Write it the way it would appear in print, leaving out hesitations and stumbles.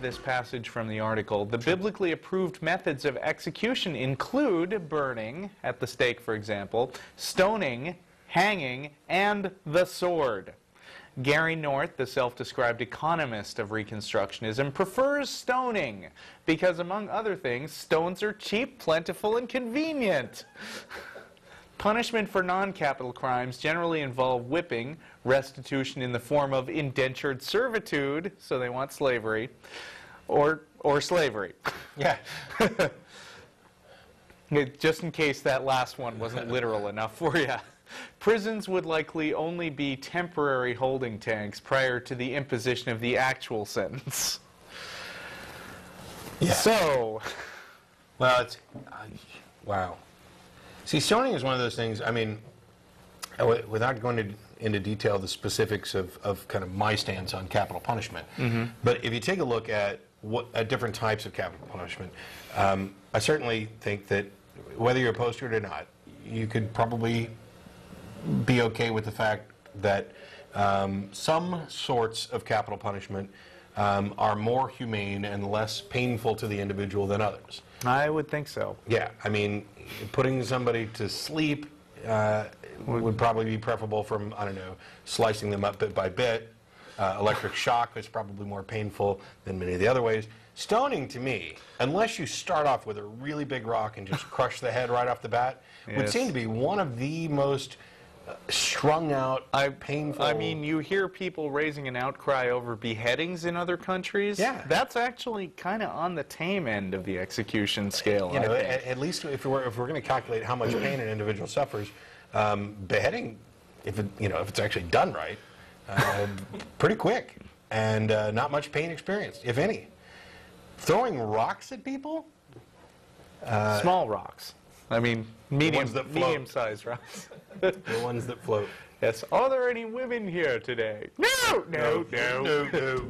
this passage from the article. The biblically approved methods of execution include burning, at the stake for example, stoning, hanging, and the sword. Gary North, the self-described economist of Reconstructionism, prefers stoning because, among other things, stones are cheap, plentiful, and convenient. Punishment for non-capital crimes generally involve whipping, restitution in the form of indentured servitude, so they want slavery, or slavery. Yeah. Just in case that last one wasn't literal enough for you. Prisons would likely only be temporary holding tanks prior to the imposition of the actual sentence. Yeah. So, well, it's wow. See, stoning is one of those things. I mean, without going into detail the specifics of kind of my stance on capital punishment, but if you take a look at different types of capital punishment, I certainly think that whether you're opposed to it or not, you could probably be okay with the fact that some sorts of capital punishment are more humane and less painful to the individual than others. I would think so. Yeah, I mean, putting somebody to sleep would probably be preferable from, I don't know, slicing them up bit by bit. Electric shock is probably more painful than many of the other ways. Stoning, to me, unless you start off with a really big rock and just crush the head right off the bat, would seem to be one of the most strung out, painful. I mean, you hear people raising an outcry over beheadings in other countries. Yeah. That's actually kind of on the tame end of the execution scale. You know, at least if we're going to calculate how much pain an individual suffers, beheading, if it's actually done right, pretty quick and not much pain experienced, if any. Throwing rocks at people? Small rocks. I mean, medium-sized rocks. The ones that float. Yes. Are there any women here today? No! No, no, no, no.